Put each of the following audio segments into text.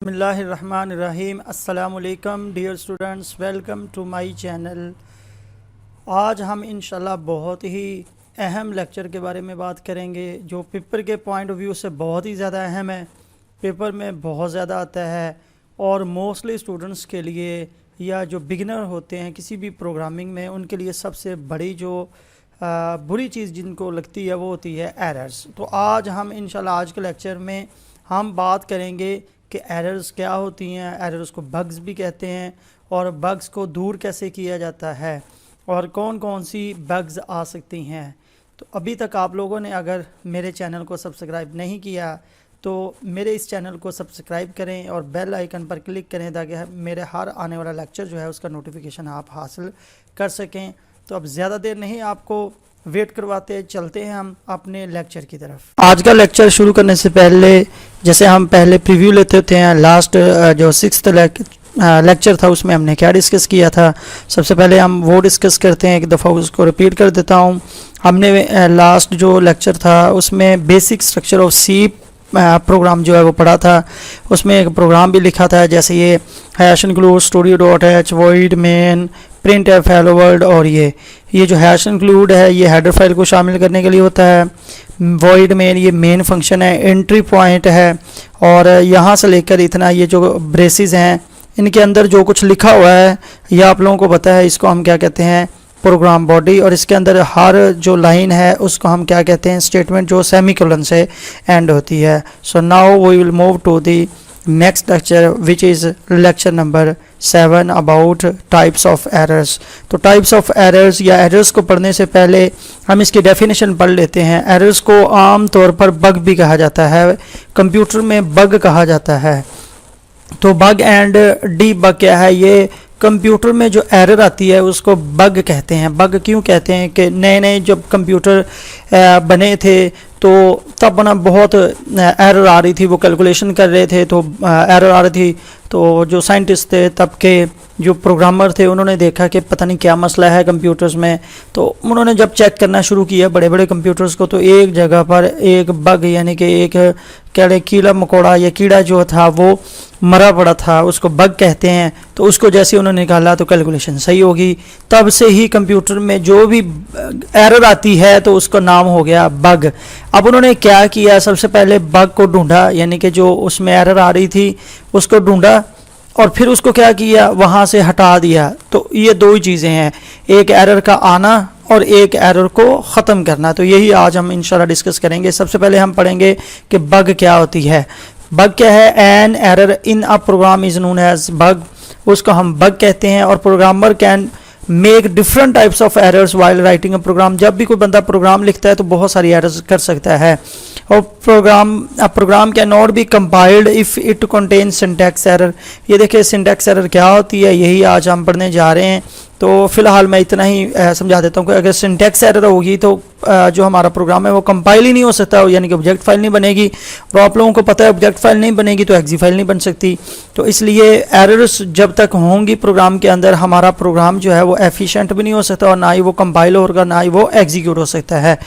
बिस्मिल्लाहिर्रहमानिर्रहीम। अस्सलामुअलैकुम dear students, welcome to my channel. आज हम इंशाल्लाह बहुत ही अहम लेक्चर के बारे में बात करेंगे जो पेपर के पॉइंट ऑफ व्यू से बहुत ही ज़्यादा अहम है, पेपर में बहुत ज़्यादा आता है और मोस्टली स्टूडेंट्स के लिए या जो बिगिनर होते हैं किसी भी प्रोग्रामिंग में उनके लिए सबसे बड़ी जो बुरी चीज़ जिनको लगती है वो होती है एरर्स। तो आज हम इंशाल्लाह आज के लेक्चर में हम बात करेंगे कि एरर्स क्या होती हैं, एरर्स को बग्स भी कहते हैं और बग्स को दूर कैसे किया जाता है और कौन कौन सी बग्स आ सकती हैं। तो अभी तक आप लोगों ने अगर मेरे चैनल को सब्सक्राइब नहीं किया तो मेरे इस चैनल को सब्सक्राइब करें और बेल आइकन पर क्लिक करें ताकि मेरे हर आने वाला लेक्चर जो है उसका नोटिफिकेशन आप हासिल कर सकें। तो अब ज़्यादा देर नहीं आपको वेट करवाते, चलते हैं हम अपने लेक्चर की तरफ। आज का लेक्चर शुरू करने से पहले जैसे हम पहले प्रीव्यू लेते होते हैं, लास्ट जो 6th लेक्चर था उसमें हमने क्या डिस्कस किया था, सबसे पहले हम वो डिस्कस करते हैं। एक दफ़ा उसको रिपीट कर देता हूँ। हमने लास्ट जो लेक्चर था उसमें basic structure of C program जो है वो पढ़ा था। उसमें एक प्रोग्राम भी लिखा था जैसे ये hash include studio.h void main print F hello world, और ये जो हैश इंक्लूड है ये हेडर फाइल को शामिल करने के लिए होता है। वॉइड मेन ये मेन फंक्शन है, एंट्री पॉइंट है, और यहाँ से लेकर इतना ये जो ब्रेसेस हैं इनके अंदर जो कुछ लिखा हुआ है ये आप लोगों को पता है, इसको हम क्या कहते हैं, प्रोग्राम बॉडी। और इसके अंदर हर जो लाइन है उसको हम क्या कहते हैं, स्टेटमेंट जो सेमीकोलन से एंड होती है। So now we will move to the next lecture which is lecture number 7 about types of errors. तो टाइप्स ऑफ एरर्स या एरर्स को पढ़ने से पहले हम इसकी डेफिनेशन पढ़ लेते हैं। एरर्स को आम तौर पर बग भी कहा जाता है, कंप्यूटर में बग कहा जाता है। तो बग एंड डी बग क्या है, ये कंप्यूटर में जो एरर आती है उसको बग कहते हैं। बग क्यों कहते हैं कि नए नए जब कंप्यूटर बने थे तो तब ना बहुत एरर आ रही थी, वो कैलकुलेशन कर रहे थे तो एरर आ रही थी। तो जो साइंटिस्ट थे तब के जो प्रोग्रामर थे उन्होंने देखा कि पता नहीं क्या मसला है कंप्यूटर्स में, तो उन्होंने जब चेक करना शुरू किया बड़े बड़े कंप्यूटर्स को तो एक जगह पर एक बग यानी कि एक कीड़ा मकोड़ा या कीड़ा जो था वो मरा पड़ा था, उसको बग कहते हैं। तो उसको जैसे उन्होंने निकाला तो कैलकुलेशन सही होगी। तब से ही कंप्यूटर में जो भी एरर आती है तो उसका नाम हो गया बग। अब उन्होंने क्या किया, सबसे पहले बग को ढूंढा, यानी कि जो उसमें एरर आ रही थी उसको ढूंढा और फिर उसको क्या किया, वहाँ से हटा दिया। तो ये दो ही चीज़ें हैं, एक एरर का आना और एक एरर को ख़त्म करना। तो यही आज हम इंशाल्लाह डिस्कस करेंगे। सबसे पहले हम पढ़ेंगे कि बग क्या होती है। बग क्या है, an error in a program is known as bug, उसको हम बग कहते हैं। और programmer can make different types of errors while writing a program. जब भी कोई बंदा प्रोग्राम लिखता है तो बहुत सारी एरर्स कर सकता है। और program can not be compiled if it contain syntax error. ये देखिए सिंटैक्स एरर क्या होती है, यही आज हम पढ़ने जा रहे हैं। तो फ़िलहाल मैं इतना ही समझा देता हूँ कि अगर सिंटैक्स एरर होगी तो जो हमारा प्रोग्राम है वो कंपाइल ही नहीं हो सकता, यानी कि ऑब्जेक्ट फाइल नहीं बनेगी। और आप लोगों को पता है ऑब्जेक्ट फाइल नहीं बनेगी तो एक्जी फाइल नहीं बन सकती। तो इसलिए एरर्स जब तक होंगी प्रोग्राम के अंदर हमारा प्रोग्राम जो है वो एफिशिएंट भी नहीं हो सकता और ना ही वो कंपाइल होगा ना ही वो एग्जीक्यूट हो सकता है।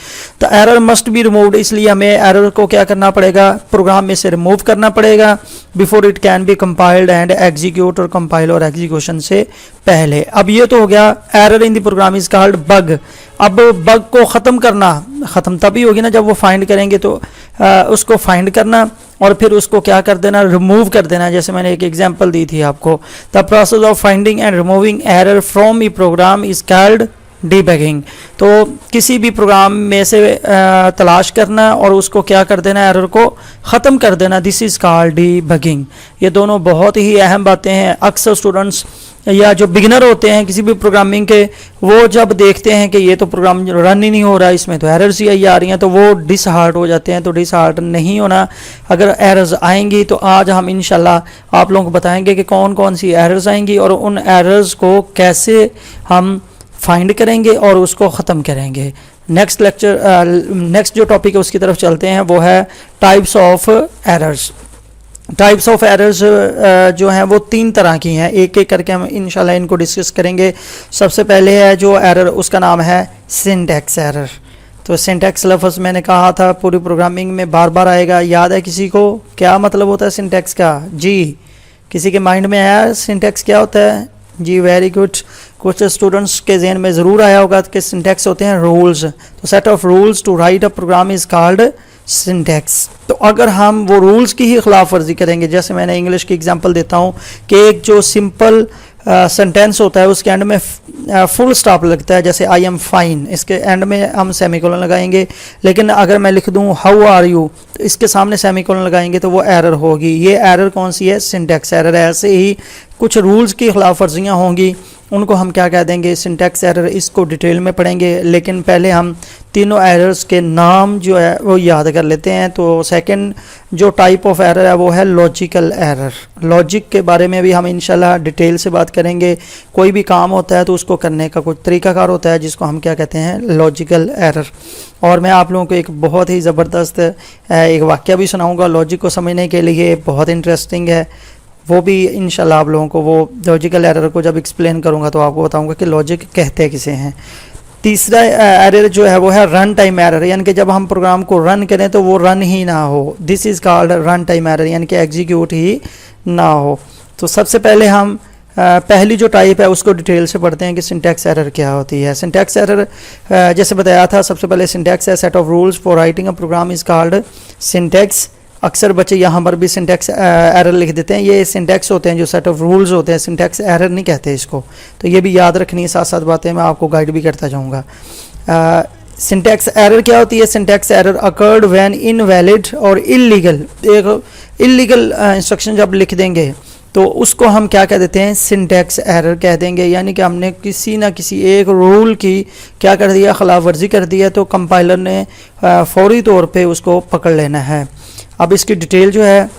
तो एरर मस्ट बी रिमूव्ड, इसलिए हमें एरर को क्या करना पड़ेगा, प्रोग्राम में से रिमूव करना पड़ेगा before it can be compiled and execute, और कंपाइल और एग्जीक्यूशन से पहले। अब ये तो हो गया error in the program is called bug. अब बग को ख़त्म करना, ख़त्म तभी होगी ना जब वो फाइंड करेंगे, तो उसको फाइंड करना और फिर उसको क्या कर देना, रिमूव कर देना। जैसे मैंने एक एग्जांपल दी थी आपको, the process of finding and removing error from a program is called debugging. तो किसी भी प्रोग्राम में से तलाश करना और उसको क्या कर देना, एरर को ख़त्म कर देना, दिस इज़ कॉल्ड डीबगिंग। ये दोनों बहुत ही अहम बातें हैं। अक्सर स्टूडेंट्स या जो बिगिनर होते हैं किसी भी प्रोग्रामिंग के, वो जब देखते हैं कि ये तो प्रोग्राम रन ही नहीं हो रहा, इसमें तो एरर्स ही आ रही हैं, तो वो डिसहार्ट हो जाते हैं। तो डिसहार्ट नहीं होना, अगर एरर्स आएंगी तो आज हम इंशाल्लाह आप लोगों को बताएंगे कि कौन कौन सी एरर्स आएंगी और उन एरर्स को कैसे हम फाइंड करेंगे और उसको ख़त्म करेंगे। नेक्स्ट जो टॉपिक है उसकी तरफ चलते हैं, वो है types of errors. Types of errors जो हैं वो 3 तरह की हैं, एक एक करके हम इंशाल्लाह इनको डिस्कस करेंगे। सबसे पहले है जो एरर, उसका नाम है सिंटैक्स एरर। तो सिंटैक्स लफ्ज़ मैंने कहा था पूरी प्रोग्रामिंग में बार बार आएगा, याद है किसी को क्या मतलब होता है सिंटैक्स का? जी, किसी के माइंड में आया सिंटैक्स क्या होता है? जी वेरी गुड, कुछ स्टूडेंट्स के जहन में ज़रूर आया होगा कि सिंटैक्स होते हैं रूल्स। तो set of rules to write a program is called syntax. तो अगर हम वो रूल्स की ही खिलाफ वर्जी करेंगे, जैसे मैंने इंग्लिश की एग्जांपल देता हूँ कि एक जो सिंपल सेंटेंस होता है उसके एंड में फुल स्टॉप लगता है, जैसे आई एम फाइन, इसके एंड में हम सेमीकोलन लगाएंगे। लेकिन अगर मैं लिख दूँ हाउ आर यू, तो इसके सामने सेमीकोलन लगाएंगे तो वो एरर होगी। ये एरर कौन सी है? सिंटैक्स एरर है। ऐसे ही कुछ रूल्स की खिलाफ वर्जियाँ होंगी, उनको हम क्या कह देंगे? Syntax error. इसको डिटेल में पढ़ेंगे, लेकिन पहले हम तीनों एरर्स के नाम जो है वो याद कर लेते हैं। तो सेकंड जो टाइप ऑफ एरर है वो है लॉजिकल एरर। लॉजिक के बारे में भी हम इंशाल्लाह डिटेल से बात करेंगे। कोई भी काम होता है तो उसको करने का कुछ तरीकाकार होता है जिसको हम क्या कहते हैं? Logical error. और मैं आप लोगों को एक बहुत ही ज़बरदस्त एक वाक़या भी सुनाऊँगा लॉजिक को समझने के लिए, बहुत इंटरेस्टिंग है। वो भी इंशाल्लाह आप लोगों को वो लॉजिकल एरर को जब एक्सप्लेन करूँगा तो आपको बताऊँगा कि लॉजिक कहते किसे हैं। तीसरा एरर जो है वो है रन टाइम एरर, यानी कि जब हम प्रोग्राम को रन करें तो वो रन ही ना हो। This is called run time error, यानी कि एग्जीक्यूट ही ना हो। तो सबसे पहले हम पहली जो टाइप है उसको डिटेल से पढ़ते हैं कि सिंटैक्स एरर क्या होती है। सिंटैक्स एरर जैसे बताया था, सबसे पहले सिंटैक्स है set of rules for writing a program is called syntax. अक्सर बच्चे यहाँ पर भी सिंटैक्स एरर लिख देते हैं, ये सिंटैक्स होते हैं जो सेट ऑफ रूल्स होते हैं, सिंटैक्स एरर नहीं कहते इसको। तो ये भी याद रखनी है, साथ साथ बातें मैं आपको गाइड भी करता जाऊँगा। सिंटैक्स एरर क्या होती है? Syntax error occurred when invalid और इलीगल, एक इलीगल इंस्ट्रक्शन जब लिख देंगे तो उसको हम क्या कह देते हैं? सिंटैक्स एरर कह देंगे। यानी कि हमने किसी ना किसी एक रूल की क्या कर दिया? खिलाफ वर्जी कर दी है, तो कंपाइलर ने फौरी तौर पे उसको पकड़ लेना है। अब इसकी डिटेल जो है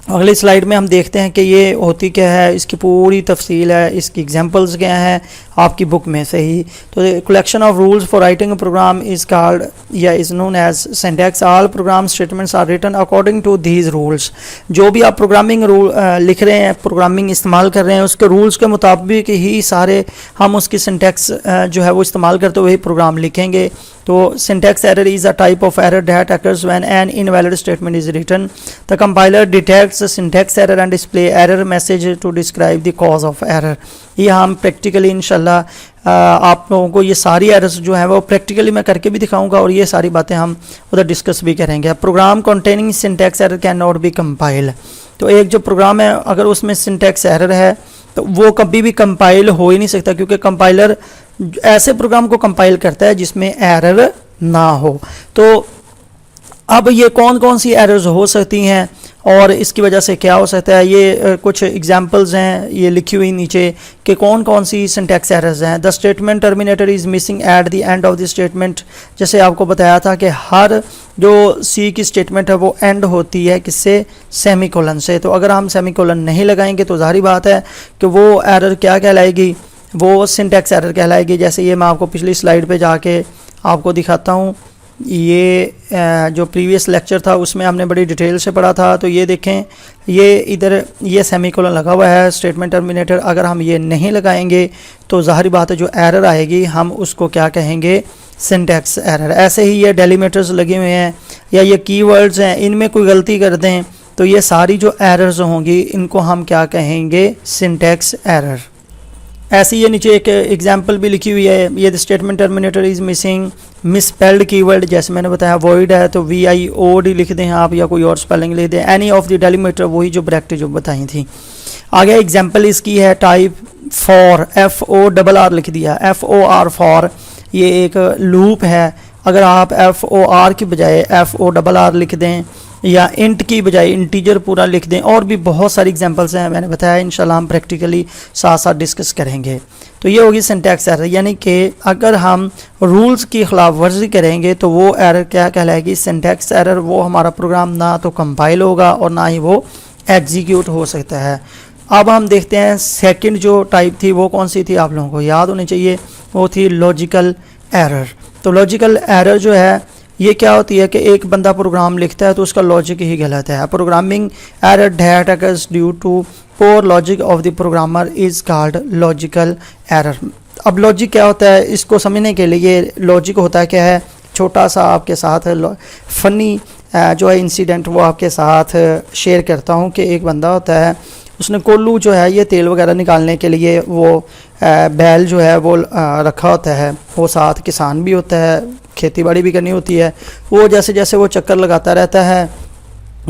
अगली स्लाइड में हम देखते हैं कि ये होती क्या है, इसकी पूरी तफसील है, इसकी एग्जांपल्स क्या हैं आपकी बुक में से ही। तो collection of rules for writing a program is called या is known as syntax. All program statements are written according to these rules. जो भी आप प्रोग्रामिंग रूल लिख रहे हैं, प्रोग्रामिंग इस्तेमाल कर रहे हैं, उसके रूल्स के मुताबिक ही सारे हम उसकी सिंटैक्स जो है वो इस्तेमाल करते हुए प्रोग्राम लिखेंगे। तो syntax error is a type of error that occurs when an invalid statement is written. The compiler detects syntax error and display error message to describe the cause of error. ये हम practically इंशाल्लाह आप लोगों को ये सारी errors जो है वो प्रैक्टिकली मैं करके भी दिखाऊंगा और ये सारी बातें हम उधर डिस्कस भी करेंगे। Program containing syntax error can not be compile. तो एक जो प्रोग्राम है अगर उसमें सिंटैक्स एरर है तो वो कभी भी कंपाइल हो ही नहीं सकता, क्योंकि कंपाइलर ऐसे प्रोग्राम को कंपाइल करता है जिसमें एरर ना हो। तो अब ये कौन कौन सी एरर्स हो सकती हैं और इसकी वजह से क्या हो सकता है, ये कुछ एग्जांपल्स हैं ये लिखी हुई नीचे कि कौन कौन सी सिंटैक्स एरर्स हैं। The statement terminator is missing at the end of the statement. जैसे आपको बताया था कि हर जो सी की स्टेटमेंट है वो एंड होती है किससे? सेमीकोलन से। तो अगर हम सेमीकोलन नहीं लगाएंगे तो जाहिर बात है कि वो एरर क्या कहलाएगी? वो सिंटैक्स एरर कहलाएगी। जैसे ये मैं आपको पिछली स्लाइड पे जाके आपको दिखाता हूँ, ये जो प्रीवियस लेक्चर था उसमें हमने बड़ी डिटेल से पढ़ा था। तो ये देखें, ये इधर ये सेमीकोलन लगा हुआ है स्टेटमेंट टर्मिनेटर। अगर हम ये नहीं लगाएंगे तो जाहिर बात है जो एरर आएगी हम उसको क्या कहेंगे? Syntax error. ऐसे ही ये डेलीमीटर्स लगे हुए हैं या ये कीवर्ड्स हैं, इनमें कोई गलती कर दें तो ये सारी जो एरर्स होंगी इनको हम क्या कहेंगे? Syntax error. ऐसे ये नीचे एक एग्जांपल भी लिखी हुई है, ये statement terminator is missing misspelled keyword. जैसे मैंने बताया वॉइड है तो VIOD लिख दें आप या कोई और स्पेलिंग लिख दें। एनी ऑफ द डेलीमीटर, वही जो ब्रैकेट जो बताई थी। आगे एग्जांपल इसकी है टाइप फॉर, FORR लिख दिया, FOR फॉर, ये एक लूप है। अगर आप FOR की बजाय FORR लिख दें या इंट की बजाय इंटीजर पूरा लिख दें, और भी बहुत सारी एग्जांपल्स हैं मैंने बताया, इंशाल्लाह हम प्रैक्टिकली साथ साथ डिस्कस करेंगे। तो ये होगी सिंटैक्स एरर, यानी कि अगर हम रूल्स की खिलाफ वर्जी करेंगे तो वो एरर क्या कहलाएगी? Syntax error. वो हमारा प्रोग्राम ना तो कंपाइल होगा और ना ही वो एग्जीक्यूट हो सकता है। अब हम देखते हैं सेकंड जो टाइप थी वो कौन सी थी, आप लोगों को याद होनी चाहिए, वो थी लॉजिकल एरर। तो लॉजिकल एरर जो है ये क्या होती है कि एक बंदा प्रोग्राम लिखता है तो उसका लॉजिक ही गलत है। Programming error that occurs due to poor logic of the programmer is called logical error. अब लॉजिक क्या होता है इसको समझने के लिए, लॉजिक होता है क्या है? छोटा सा आपके साथ फ़नी जो है इंसिडेंट वो आपके साथ शेयर करता हूँ कि एक बंदा होता है, उसने कोल्लू जो है ये तेल वगैरह निकालने के लिए वो बैल जो है वो रखा होता है, वो साथ किसान भी होता है, खेती बाड़ी भी करनी होती है। वो जैसे जैसे वो चक्कर लगाता रहता है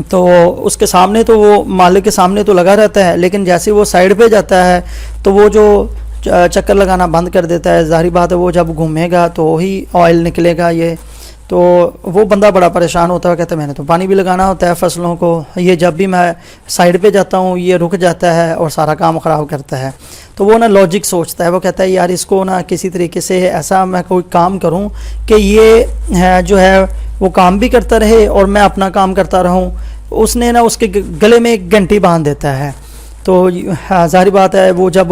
तो उसके सामने तो वो मालिक के सामने तो लगा रहता है, लेकिन जैसे वो साइड पे जाता है तो वो जो चक्कर लगाना बंद कर देता है। ज़ाहिर बात है वो जब घूमेगा तो ही ऑयल निकलेगा ये। तो वो बंदा बड़ा परेशान होता है, कहता है मैंने तो पानी भी लगाना होता है फसलों को, ये जब भी मैं साइड पे जाता हूँ ये रुक जाता है और सारा काम ख़राब करता है। तो वो ना लॉजिक सोचता है, वो कहता है यार इसको ना किसी तरीके से ऐसा मैं कोई काम करूँ कि ये जो है वो काम भी करता रहे और मैं अपना काम करता रहूँ। उसने ना उसके गले में एक घंटी बांध देता है। तो ज़ाहिर बात है वो जब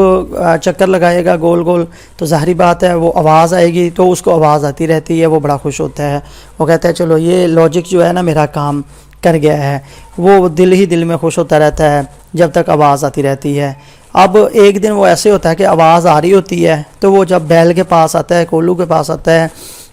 चक्कर लगाएगा गोल गोल तो ज़ाहिर बात है वो आवाज़ आएगी, तो उसको आवाज़ आती रहती है, वो बड़ा खुश होता है। वो कहता है चलो ये लॉजिक जो है ना मेरा काम कर गया है। वो दिल ही दिल में खुश होता रहता है जब तक आवाज़ आती रहती है। अब एक दिन वो ऐसे होता है कि आवाज़ आ रही होती है, तो वो जब बैल के पास आता है, कोल्लू के पास आता है,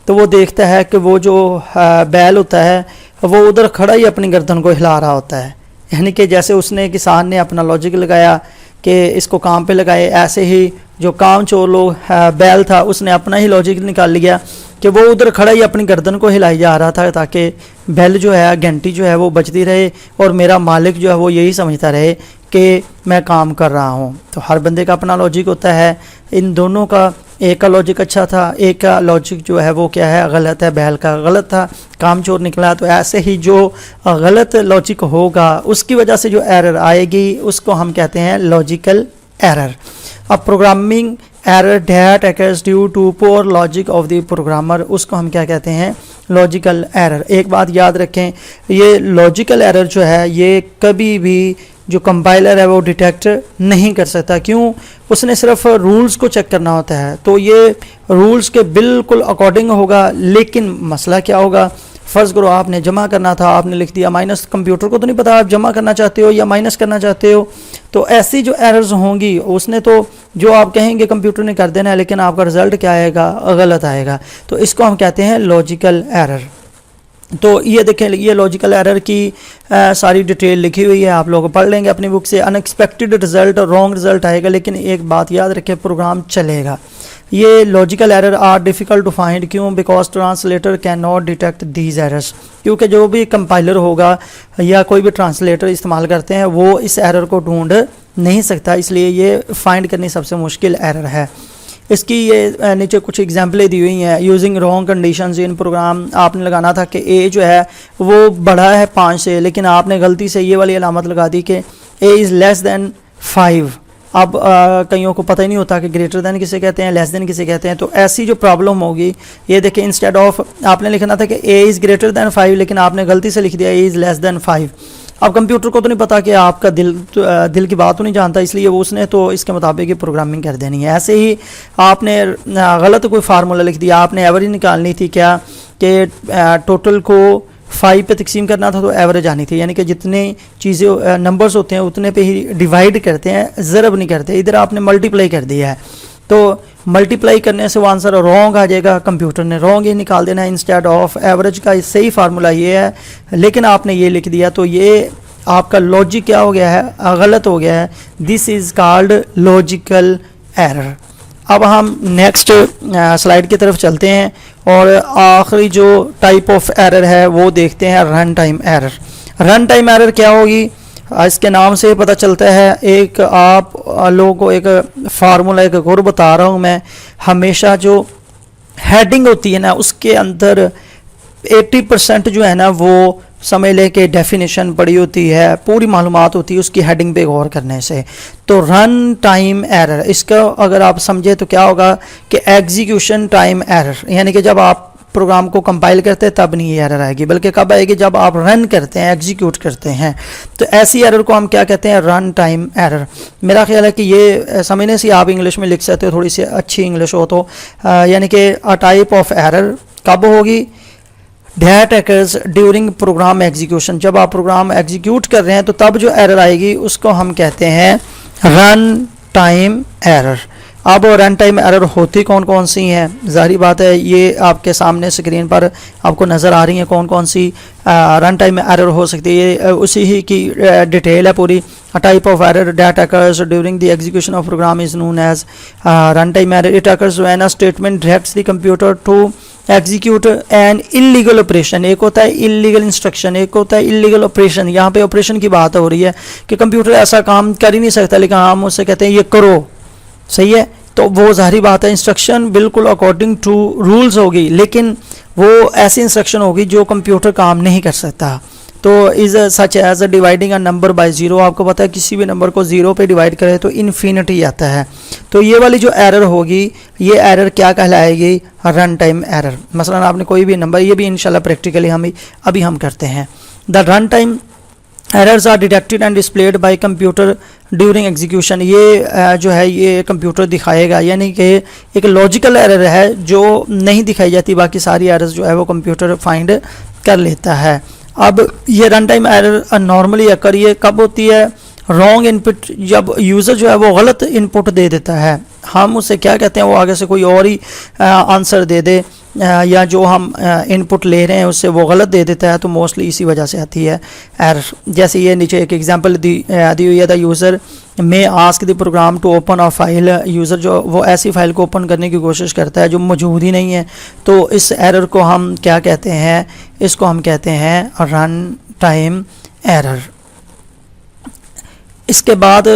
तो वो देखता है कि वो जो बैल होता है वो उधर खड़ा ही अपनी गर्दन को हिला रहा होता है। यानी कि जैसे उसने किसान ने अपना लॉजिक लगाया कि इसको काम पे लगाए, ऐसे ही जो काम चोर लोग बैल था उसने अपना ही लॉजिक निकाल लिया कि वो उधर खड़ा ही अपनी गर्दन को हिलाई जा रहा था ताकि बैल जो है घंटी जो है वो बजती रहे और मेरा मालिक जो है वो यही समझता रहे कि मैं काम कर रहा हूँ। तो हर बंदे का अपना लॉजिक होता है। इन दोनों का एक का लॉजिक अच्छा था, एक का लॉजिक जो है वो क्या है गलत है, बैल का गलत था, काम चोर निकला। तो ऐसे ही जो गलत लॉजिक होगा उसकी वजह से जो एरर आएगी उसको हम कहते हैं लॉजिकल एरर। अब programming error that occurs due to poor logic of the programmer, उसको हम क्या कहते हैं लॉजिकल एरर। एक बात याद रखें, ये लॉजिकल एरर जो है ये कभी भी जो कंपाइलर है वो डिटेक्ट नहीं कर सकता। क्यों? उसने सिर्फ रूल्स को चेक करना होता है, तो ये रूल्स के बिल्कुल अकॉर्डिंग होगा। लेकिन मसला क्या होगा, फ़र्ज़ करो आपने जमा करना था, आपने लिख दिया माइनस, कंप्यूटर को तो नहीं पता आप जमा करना चाहते हो या माइनस करना चाहते हो। तो ऐसी जो एरर्स होंगी उसने तो जो आप कहेंगे कंप्यूटर ने कर देना है, लेकिन आपका रिज़ल्ट क्या आएगा, गलत आएगा। तो इसको हम कहते हैं लॉजिकल एरर। तो ये देखें, ये लॉजिकल एरर की सारी डिटेल लिखी हुई है, आप लोग पढ़ लेंगे अपनी बुक से। अनएक्सपेक्टेड रिजल्ट, रॉन्ग रिजल्ट आएगा, लेकिन एक बात याद रखें प्रोग्राम चलेगा। ये logical error are difficult to find, क्यों? Because translator can not detect these errors, क्योंकि जो भी कंपाइलर होगा या कोई भी ट्रांसलेटर इस्तेमाल करते हैं वो इस एरर को ढूंढ नहीं सकता, इसलिए ये फाइंड करनी सबसे मुश्किल एरर है। इसकी ये नीचे कुछ एग्जाम्पलें दी हुई हैं। Using wrong conditions in program, आपने लगाना था कि ए जो है वो बड़ा है 5 से, लेकिन आपने गलती से ये वाली अलामत लगा दी कि ए इज़ लेस दैन 5। अब कईयों को पता ही नहीं होता कि ग्रेटर दैन किसे कहते हैं, लेस दैन किसे कहते हैं। तो ऐसी जो प्रॉब्लम होगी, ये देखें, इंस्टेड ऑफ आपने लिखना था कि ए इज़ ग्रेटर दैन 5, लेकिन आपने गलती से लिख दिया ए इज़ लेस दैन 5। अब कंप्यूटर को तो नहीं पता कि आपका दिल की बात तो नहीं जानता, इसलिए वो उसने तो इसके मुताबिक ही प्रोग्रामिंग कर देनी है। ऐसे ही आपने गलत कोई फार्मूला लिख दिया, आपने एवरेज निकालनी थी क्या कि टोटल को 5 पे तकसीम करना था, तो एवरेज आनी थी, यानी कि जितने चीज़ें नंबर्स होते हैं उतने पे ही डिवाइड करते हैं, ज़रब नहीं करते। इधर आपने मल्टीप्लाई कर दिया है, तो मल्टीप्लाई करने से वो आंसर रॉन्ग आ जाएगा, कंप्यूटर ने रॉन्ग ही निकाल देना है इंस्टेड ऑफ एवरेज का। सही फार्मूला ये है, लेकिन आपने ये लिख दिया, तो ये आपका लॉजिक क्या हो गया है, गलत हो गया है। This is called logical error. अब हम नेक्स्ट स्लाइड की तरफ चलते हैं और आखिरी जो टाइप ऑफ एरर है वो देखते हैं, run time error. Run time error क्या होगी, इसके नाम से पता चलता है। एक आप लोगों को एक फार्मूला एक और बता रहा हूँ मैं। हमेशा जो हेडिंग होती है ना उसके अंदर 80% जो है ना वो समझ ले के डेफिनेशन पड़ी होती है, पूरी मालूमात होती है उसकी हेडिंग पे गौर करने से। तो रन टाइम एरर, इसका अगर आप समझे तो क्या होगा कि एग्जीक्यूशन टाइम एरर, यानी कि जब आप प्रोग्राम को कंपाइल करते हैं तब नहीं ये एरर आएगी, बल्कि कब आएगी, जब आप रन करते हैं, एग्जीक्यूट करते हैं। तो ऐसी एरर को हम क्या कहते हैं, रन टाइम एरर। मेरा ख्याल है कि ये समझने से आप इंग्लिश में लिख सकते हो, थोड़ी सी अच्छी इंग्लिश हो तो, यानी कि अ टाइप ऑफ एरर कब होगी, that occurs during program execution. जब आप प्रोग्राम एग्जीक्यूट कर रहे हैं तो तब जो एरर आएगी उसको हम कहते हैं रन टाइम एरर। अब रन टाइम एरर होती कौन कौन सी हैं, ज़ाहिर बात है ये आपके सामने स्क्रीन पर आपको नज़र आ रही हैं कौन कौन सी रन टाइम एरर हो सकती है। ये उसी ही की डिटेल है पूरी। Type of error that occurs during the execution of program is known as run time error. It occurs when a statement directs the computer to execute an illegal operation. एक होता है इलीगल इंस्ट्रक्शन, एक होता है illegal operation. यहाँ पे operation की बात हो रही है कि कंप्यूटर ऐसा काम कर ही नहीं सकता, लेकिन हम उससे कहते हैं ये करो, सही है। तो वो ज़ाहिर बात है इंस्ट्रक्शन बिल्कुल अकॉर्डिंग टू रूल्स होगी, लेकिन वो ऐसी इंस्ट्रक्शन होगी जो कंप्यूटर काम नहीं कर सकता। तो is such as dividing a number by zero. आपको पता है किसी भी नंबर को ज़ीरो पे डिवाइड करें तो इन्फिनिटी आता है। तो ये वाली जो एरर होगी ये एरर क्या कहलाएगी, रन टाइम एरर। मसलन आपने कोई भी नंबर, ये भी इंशाल्लाह प्रैक्टिकली हम करते हैं। The run time errors are detected and displayed by computer during execution. ये जो है ये कंप्यूटर दिखाएगा, यानी कि एक लॉजिकल एरर है जो नहीं दिखाई जाती, बाकी सारी एरर्स जो है वो कंप्यूटर फाइंड कर लेता है। अब ये रन टाइम एरर नॉर्मली अकर ये कब होती है, रॉन्ग इनपुट, जब यूज़र जो है वो गलत इनपुट दे देता है। हम उसे क्या कहते हैं, वो आगे से कोई और ही आंसर दे दे, या जो हम इनपुट ले रहे हैं उससे वो गलत दे देता है, तो मोस्टली इसी वजह से आती है एरर। जैसे ये नीचे एक एग्जांपल दी हुई है, the user may ask the program to open a file. User जो वो ऐसी फ़ाइल को ओपन करने की कोशिश करता है जो मौजूद ही नहीं है, तो इस एरर को हम क्या कहते हैं, इसको हम कहते हैं रन टाइम एरर। इसके बाद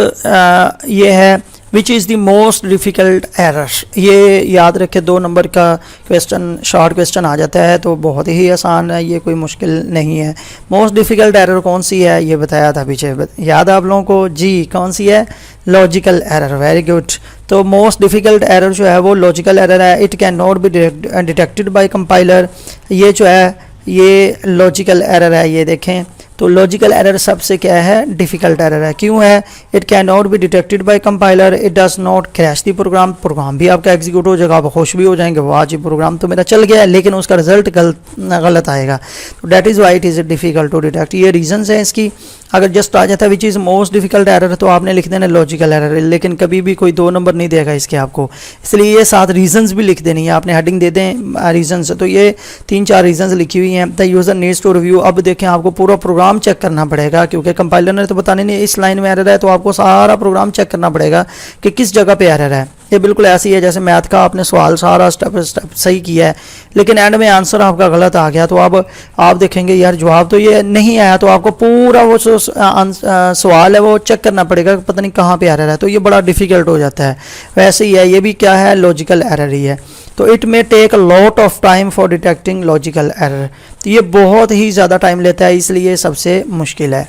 ये है which is the most difficult error. ये याद रखें, 2 नंबर का क्वेश्चन, शॉर्ट क्वेश्चन आ जाता है, तो बहुत ही आसान है, ये कोई मुश्किल नहीं है। मोस्ट डिफ़िकल्ट एरर कौन सी है, ये बताया था पीछे, याद है आप लोगों को जी, कौन सी है, लॉजिकल एरर। Very good. तो मोस्ट डिफ़िकल्ट एरर जो है वो लॉजिकल एरर है। It can not be detected by compiler. ये जो है ये लॉजिकल एरर है, ये देखें। तो लॉजिकल एरर सबसे क्या है, डिफ़िकल्ट एरर है। क्यों है, it can not be detected by compiler, it does not crash the program. Program भी आपका एग्जीक्यूट हो जाएगा, आप खुश भी हो जाएंगे, वाह जी प्रोग्राम तो मेरा चल गया है, लेकिन उसका रिजल्ट गलत आएगा। तो that is why it is difficult to detect. ये रीजंस हैं इसकी। अगर जस्ट आ जाता है which is most difficult error, तो आपने लिख देना लॉजिकल एरर, लेकिन कभी भी कोई 2 नंबर नहीं देगा इसके आपको, इसलिए ये 7 रीजंस भी लिख देनी है आपने, हेडिंग दे दें रीजंस। तो ये 3-4 रीजंस लिखी हुई हैं। The user needs to review. अब देखें आपको पूरा प्रोग्राम चेक करना पड़ेगा, क्योंकि कंपाइलर ने तो बताने नहीं इस लाइन में एरर है, तो आपको सारा प्रोग्राम चेक करना पड़ेगा कि किस जगह पे एरर है। ये बिल्कुल ऐसी है जैसे मैथ का आपने सवाल सारा स्टेप सही किया है, लेकिन एंड में आंसर आपका गलत आ गया, तो अब आप देखेंगे यार जवाब तो ये नहीं आया, तो आपको पूरा वो सवाल है वो चेक करना पड़ेगा, पता नहीं कहाँ पे एरर है, तो ये बड़ा डिफ़िकल्ट हो जाता है। वैसे ही है, ये भी क्या है, लॉजिकल एरर ही है। तो it may take a lot of time for detecting logical error. तो ये बहुत ही ज़्यादा टाइम लेता है, इसलिए सबसे मुश्किल है।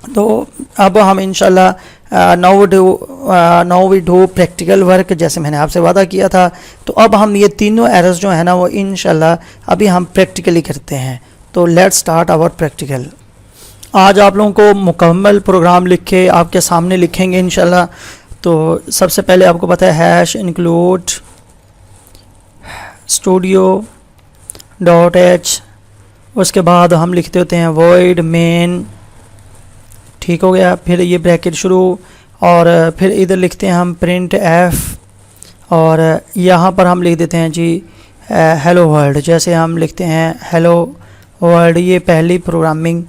तो अब हम इंशाल्लाह now we do practical work, जैसे मैंने आपसे वादा किया था। तो अब हम ये तीनों एरर्स जो है ना वो इंशाल्लाह अभी हम प्रैक्टिकली करते हैं। तो लेट्स स्टार्ट आवर प्रैक्टिकल। आज आप लोगों को मुकम्मल प्रोग्राम लिख के आपके सामने लिखेंगे इंशाल्लाह। तो सबसे पहले आपको पता है हैश इंक्लूड studio.h, उसके बाद हम लिखते होते हैं void main, ठीक हो गया। फिर ये ब्रैकेट शुरू, और फिर इधर लिखते हैं हम प्रिंट एफ, और यहाँ पर हम लिख देते हैं जी हेलो वर्ल्ड। जैसे हम लिखते हैं हेलो वर्ल्ड, ये पहली प्रोग्रामिंग,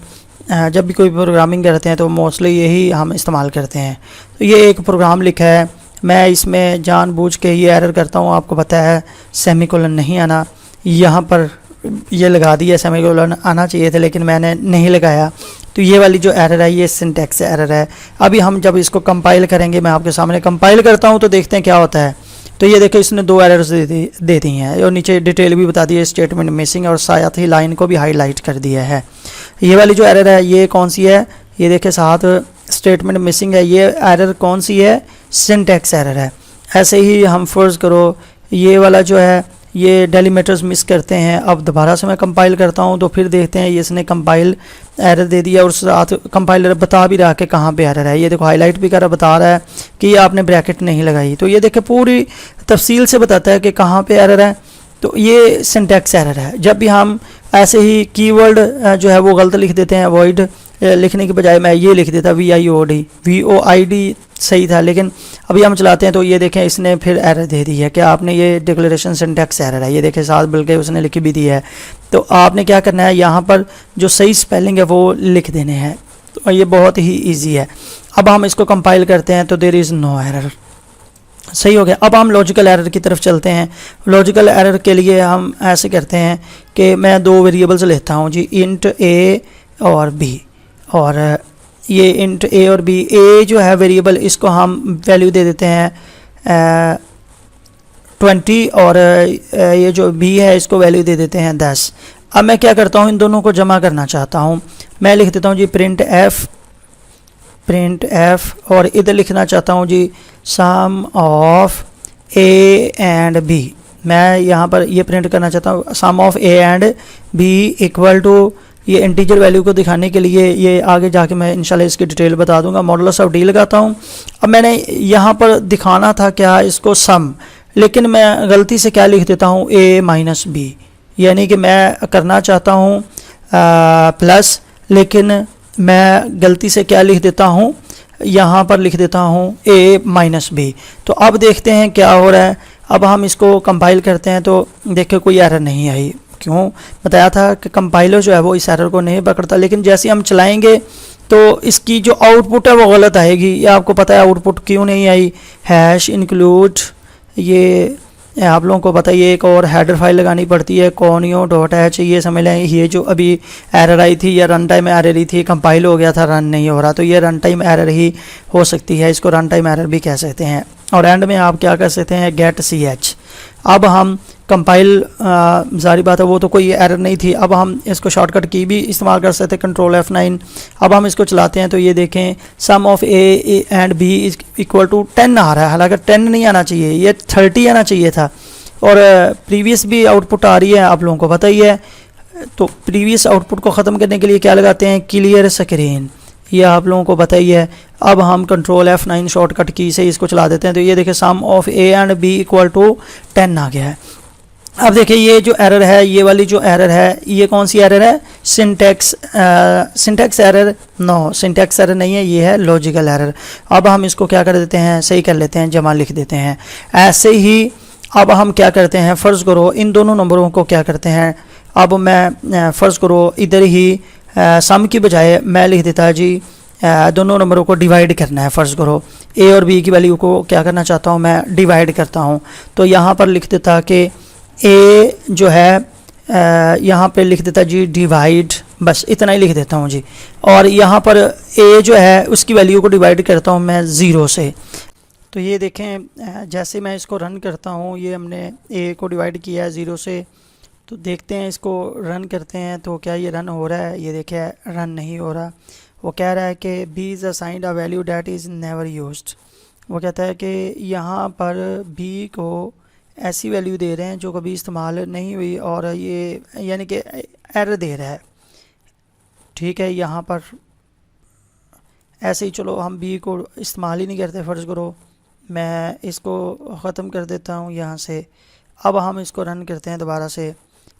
जब भी कोई प्रोग्रामिंग करते हैं तो मोस्टली यही हम इस्तेमाल करते हैं। तो ये एक प्रोग्राम लिखा है, मैं इसमें जानबूझ के ये एरर करता हूँ, आपको पता है सेमीकोलन नहीं आना, यहाँ पर ये लगा दिया, सेमीकोलन आना चाहिए था लेकिन मैंने नहीं लगाया। तो ये वाली जो एरर है ये सिंटैक्स एरर है। अभी हम जब इसको कंपाइल करेंगे, मैं आपके सामने कंपाइल करता हूँ तो देखते हैं क्या होता है। तो ये देखो इसने 2 एरर्स दे दी हैं, और नीचे डिटेल भी बता दी है, स्टेटमेंट मिसिंग, और साथ ही लाइन को भी हाईलाइट कर दिया है। ये वाली जो एरर है ये कौन सी है, ये देखिए साथ स्टेटमेंट मिसिंग है, ये एरर कौन सी है, सिंटैक्स एरर है। ऐसे ही हम फर्ज करो ये वाला जो है ये डेलीमीटर्स मिस करते हैं। अब दोबारा से मैं कंपाइल करता हूँ तो फिर देखते हैं ये इसने कंपाइल एरर दे दिया, और साथ कंपाइलर बता भी रहा कि कहाँ पे एरर है। ये देखो हाईलाइट भी कर बता रहा है कि ये आपने ब्रैकेट नहीं लगाई, तो ये देखे पूरी तफसील से बताता है कि कहाँ पे एरर है। तो ये सिंटैक्स एरर है। जब भी हम ऐसे ही कीवर्ड जो है वो गलत लिख देते हैं, अवॉइड लिखने के बजाय मैं ये लिख देता VIOD, VOID सही था, लेकिन अभी हम चलाते हैं तो ये देखें इसने फिर एरर दे दी है कि आपने ये डिक्लेरेशन सिंटैक्स एरर है, ये देखें साथ बल्कि उसने लिखी भी दी है। तो आपने क्या करना है, यहाँ पर जो सही स्पेलिंग है वो लिख देने हैं। तो ये बहुत ही ईजी है। अब हम इसको कंपाइल करते हैं तो देयर इज़ नो एरर, सही हो गया। अब हम लॉजिकल एरर की तरफ चलते हैं। लॉजिकल एरर के लिए हम ऐसे करते हैं कि मैं दो वेरिएबल्स लेता हूँ जी, इंट ए और बी, और ये इंट ए और बी, ए जो है वेरिएबल इसको हम वैल्यू दे देते हैं 20 और ये जो बी है इसको वैल्यू दे देते हैं 10। अब मैं क्या करता हूँ, इन दोनों को जमा करना चाहता हूँ। मैं लिख देता हूँ जी प्रिंट एफ और इधर लिखना चाहता हूँ जी sum of a and b. मैं यहाँ पर ये प्रिंट करना चाहता हूँ sum of a and b equal to, ये इंटीजर वैल्यू को दिखाने के लिए ये आगे जाके मैं इंशाल्लाह इसकी डिटेल बता दूंगा। मॉडुलस ऑफ डी लगाता हूँ। अब मैंने यहाँ पर दिखाना था क्या, इसको सम, लेकिन मैं गलती से क्या लिख देता हूँ ए माइनस बी, यानी कि मैं करना चाहता हूँ प्लस, लेकिन मैं गलती से क्या लिख देता हूँ, यहाँ पर लिख देता हूँ ए माइनस बी। तो अब देखते हैं क्या हो रहा है। अब हम इसको कंपाइल करते हैं तो देखिए कोई एरर नहीं आई। क्यों, बताया था कि कंपाइलर जो है वो इस एरर को नहीं पकड़ता, लेकिन जैसे हम चलाएंगे तो इसकी जो आउटपुट है वो गलत आएगी। ये आपको पता है आउटपुट क्यों नहीं आई, हैश इंक्लूड, ये आप लोगों को बताइए एक और हेडर फाइल लगानी पड़ती है conio.h। ये समझ लें ये जो अभी एरर आई थी या रन टाइम एरर ही थी, कंपाइल हो गया था रन नहीं हो रहा, तो ये रन टाइम एरर ही हो सकती है, इसको रन टाइम एरर भी कह सकते हैं। और एंड में आप क्या कर सकते हैं, गेट ch। अब हम कंपाइल, जारी बात है वो तो कोई एरर नहीं थी। अब हम इसको शॉर्टकट की भी इस्तेमाल कर सकते हैं, कंट्रोल F9। अब हम इसको चलाते हैं तो ये देखें sum of a and b is equal to 10 आ रहा है, हालांकि 10 नहीं आना चाहिए, ये 30 आना चाहिए था। और प्रीवियस भी आउटपुट आ रही है, आप लोगों को पता ही है। तो प्रीवियस आउटपुट को ख़त्म करने के लिए क्या लगाते हैं, क्लियर स्क्रीन, ये आप लोगों को पता ही है। अब हम कंट्रोल F9 शॉर्टकट की से इसको चला देते हैं तो ये देखिए sum of a and b equal to 10 आ गया है। अब देखिए ये जो एरर है, ये वाली जो एरर है, ये कौन सी एरर है, syntax error, no syntax error नहीं है, ये है लॉजिकल एरर। अब हम इसको क्या कर देते हैं, सही कर लेते हैं, जमा लिख देते हैं। ऐसे ही अब हम क्या करते हैं, फ़र्ज़ करो इन दोनों नंबरों को क्या करते हैं, अब मैं फ़र्ज़ करो इधर ही सम की बजाय मैं लिख देता है जी दोनों नंबरों को डिवाइड करना है। फ़र्ज़ करो ए और बी की वैल्यू को क्या करना चाहता हूँ, मैं डिवाइड करता हूँ। तो यहाँ पर लिख देता कि ए जो है यहाँ पे लिख देता जी डिवाइड, बस इतना ही लिख देता हूँ जी। और यहाँ पर ए जो है उसकी वैल्यू को डिवाइड करता हूँ मैं 0 से। तो ये देखें जैसे मैं इसको रन करता हूँ, ये हमने ए को डिवाइड किया है 0 से। तो देखते हैं इसको रन करते हैं तो क्या ये रन हो रहा है, ये देखिए रन नहीं हो रहा। वो कह रहा है कि B is assigned a value that is never used. वो कहता है कि यहाँ पर बी को ऐसी वैल्यू दे रहे हैं जो कभी इस्तेमाल नहीं हुई, और ये यानी कि एरर दे रहा है। ठीक है, यहाँ पर ऐसे ही चलो हम बी को इस्तेमाल ही नहीं करते, फ़र्ज़ करो मैं इसको ख़त्म कर देता हूँ यहाँ से। अब हम इसको रन करते हैं दोबारा से।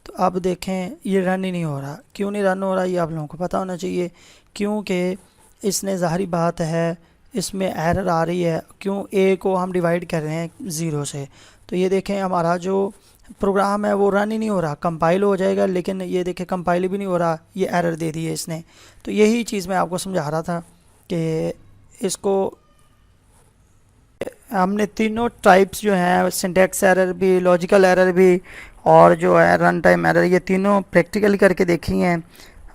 तो अब देखें ये रन ही नहीं हो रहा। क्यों नहीं रन हो रहा, ये आप लोगों को पता होना चाहिए, क्योंकि इसने ज़ाहिरी बात है इसमें एरर आ रही है। क्यों, ए को हम डिवाइड कर रहे हैं 0 से। तो ये देखें हमारा जो प्रोग्राम है वो रन ही नहीं हो रहा, कंपाइल हो जाएगा लेकिन ये देखें कंपाइल भी नहीं हो रहा, ये एरर दे दी है इसने। तो यही चीज़ मैं आपको समझा रहा था कि इसको हमने तीनों टाइप्स जो हैं, सिंटैक्स एरर भी, लॉजिकल एरर भी, और जो है रन टाइम एरर, ये तीनों प्रैक्टिकली करके देखी हैं।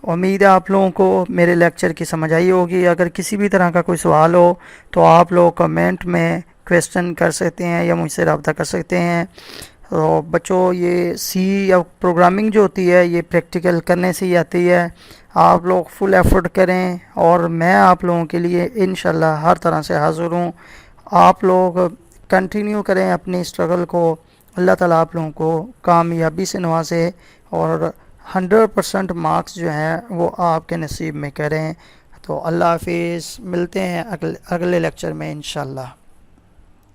उम्मीद है आप लोगों को मेरे लेक्चर की समझ आई होगी। अगर किसी भी तरह का कोई सवाल हो तो आप लोग कमेंट में क्वेश्चन कर सकते हैं या मुझसे रब्ता कर सकते हैं। तो बच्चों ये सी या प्रोग्रामिंग जो होती है ये प्रैक्टिकल करने से ही आती है। आप लोग फुल एफर्ट करें और मैं आप लोगों के लिए इंशाल्लाह हर तरह से हाज़िर हूँ। आप लोग कंटिन्यू करें अपनी स्ट्रगल को, अल्लाह ताला आप लोगों को कामयाबी से नवाजे और 100% मार्क्स जो हैं वो आपके नसीब में करें। तो अल्लाह हाफिज़, मिलते हैं अगले लेक्चर में इंशाल्लाह।